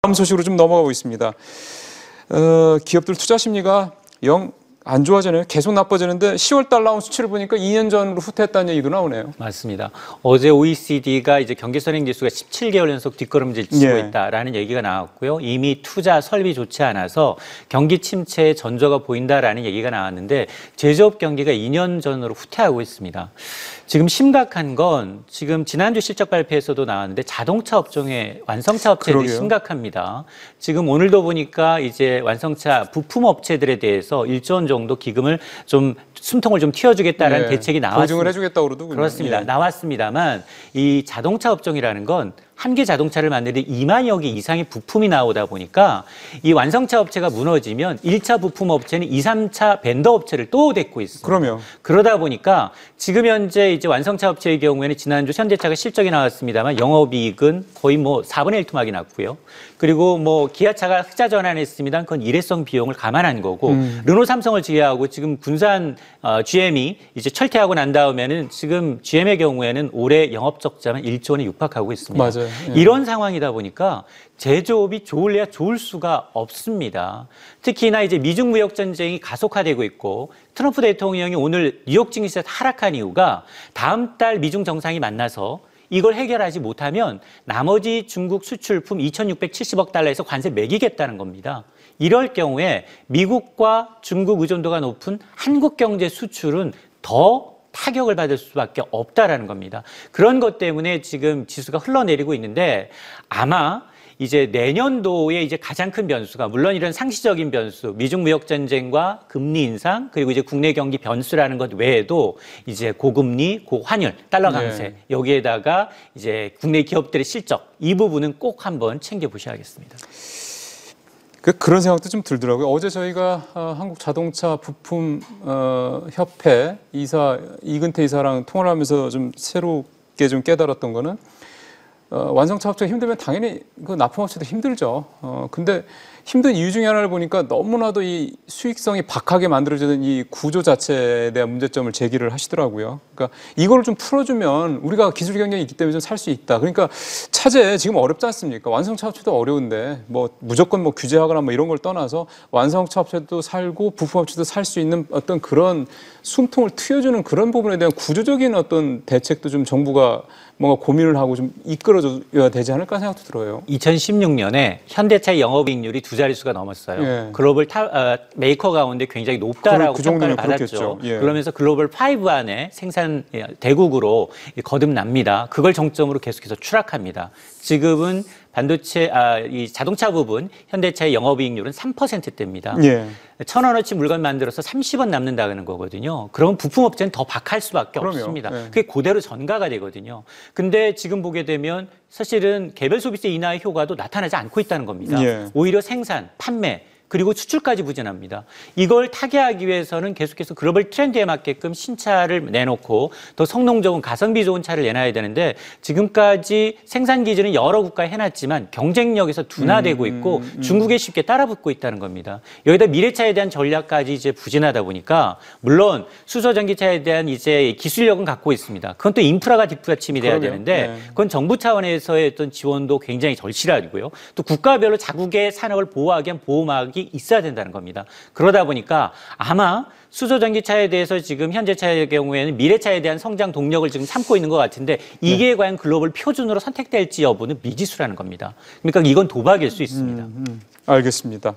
다음 소식으로 좀 넘어가고 있습니다. 기업들 투자 심리가 영 안 좋아지네요. 계속 나빠지는데 10월 달 나온 수치를 보니까 2년 전으로 후퇴했다는 얘기도 나오네요. 맞습니다. 어제 OECD가 이제 경기 선행 지수가 17개월 연속 뒷걸음질 치고 예. 있다라는 얘기가 나왔고요. 이미 투자 설비 좋지 않아서 경기 침체의 전조가 보인다라는 얘기가 나왔는데 제조업 경기가 2년 전으로 후퇴하고 있습니다. 지금 심각한 건 지금 지난주 실적 발표에서도 나왔는데 자동차 업종의 완성차 업체들이 그러게요. 심각합니다. 지금 오늘도 보니까 이제 완성차 부품 업체들에 대해서 1조 원 정도 기금을 좀 숨통을 좀 틔워주겠다라는 예. 대책이 나왔습니다. 보증을 해주겠다고 그러더군요. 그렇습니다. 예. 나왔습니다만 이 자동차 업종이라는 건 한 개 자동차를 만드는데 2만여 개 이상의 부품이 나오다 보니까 이 완성차 업체가 무너지면 1차 부품 업체는 2, 3차 벤더 업체를 또 데리고 있습니다. 그럼요. 그러다 보니까 지금 현재 이제 완성차 업체의 경우에는 지난주 현대차가 실적이 나왔습니다만 영업이익은 거의 뭐 4분의 1 토막이 났고요. 그리고 뭐 기아차가 흑자 전환했습니다. 그건 일회성 비용을 감안한 거고 르노 삼성을 제외하고 지금 군산 GM이 이제 철퇴하고 난 다음에는 지금 GM의 경우에는 올해 영업 적자만 1조 원에 육박하고 있습니다. 맞아요. 예. 이런 상황이다 보니까 제조업이 좋을래야 좋을 수가 없습니다. 특히나 이제 미중 무역 전쟁이 가속화되고 있고 트럼프 대통령이 오늘 뉴욕 증시에서 하락한 이유가 다음 달 미중 정상이 만나서 이걸 해결하지 못하면 나머지 중국 수출품 2,670억 달러에서 관세 매기겠다는 겁니다. 이럴 경우에 미국과 중국 의존도가 높은 한국 경제 수출은 더 타격을 받을 수밖에 없다라는 겁니다. 그런 것 때문에 지금 지수가 흘러내리고 있는데 아마 이제 내년도에 이제 가장 큰 변수가 물론 이런 상시적인 변수, 미중 무역 전쟁과 금리 인상 그리고 이제 국내 경기 변수라는 것 외에도 이제 고금리, 고환율, 달러 강세 네. 여기에다가 이제 국내 기업들의 실적 이 부분은 꼭 한번 챙겨 보셔야겠습니다. 그런 생각도 좀 들더라고요. 어제 저희가 한국 자동차 부품 협회 이사 이근태 이사랑 통화를 하면서 좀 새롭게 좀 깨달았던 거는 완성차 업체가 힘들면 당연히 그 납품업체도 힘들죠. 근데 힘든 이유 중에 하나를 보니까 너무나도 이 수익성이 박하게 만들어지는 이 구조 자체에 대한 문제점을 제기를 하시더라고요. 그러니까 이걸 좀 풀어주면 우리가 기술 경쟁이 있기 때문에 좀 살 수 있다. 그러니까 차제 지금 어렵지 않습니까? 완성차 업체도 어려운데 뭐 무조건 뭐 규제하거나 뭐 이런 걸 떠나서 완성차 업체도 살고 부품 업체도 살 수 있는 어떤 그런 숨통을 트여주는 그런 부분에 대한 구조적인 어떤 대책도 좀 정부가 뭔가 고민을 하고 좀 이끌어줘야 되지 않을까 생각도 들어요. 2016년에 현대차의 영업이익률이 두 자릿수가 넘었어요. 예. 글로벌 메이커 가운데 굉장히 높다라고 그 평가를 정도면 받았죠. 그렇겠죠. 예. 그러면서 글로벌 5 안에 생산 대국으로 거듭납니다. 그걸 정점으로 계속해서 추락합니다. 지금은 반도체, 이 자동차 부분 현대차의 영업이익률은 3%대입니다. 예. 1,000원어치 물건 만들어서 30원 남는다는 거거든요. 그러면 부품업체는 더 박할 수밖에 그럼요. 없습니다. 예. 그게 그대로 전가가 되거든요. 근데 지금 보게 되면 사실은 개별 소비세 인하의 효과도 나타나지 않고 있다는 겁니다. 예. 오히려 생산, 판매, 그리고 수출까지 부진합니다. 이걸 타개하기 위해서는 계속해서 글로벌 트렌드에 맞게끔 신차를 내놓고 더 성능 좋은 가성비 좋은 차를 내놔야 되는데 지금까지 생산 기준은 여러 국가에 해놨지만 경쟁력에서 둔화되고 있고 중국에 쉽게 따라붙고 있다는 겁니다. 여기다 미래차에 대한 전략까지 이제 부진하다 보니까 물론 수소 전기차에 대한 이제 기술력은 갖고 있습니다. 그건 또 인프라가 뒷받침이 돼야 그럼요. 되는데 네. 그건 정부 차원에서의 어떤 지원도 굉장히 절실하고요. 또 국가별로 자국의 산업을 보호하기 위한 보호막이 있어야 된다는 겁니다. 그러다 보니까 아마 수소전기차에 대해서 지금 현대차의 경우에는 미래차에 대한 성장 동력을 지금 삼고 있는 것 같은데 이게 네. 과연 글로벌 표준으로 선택될지 여부는 미지수라는 겁니다. 그러니까 이건 도박일 수 있습니다. 알겠습니다.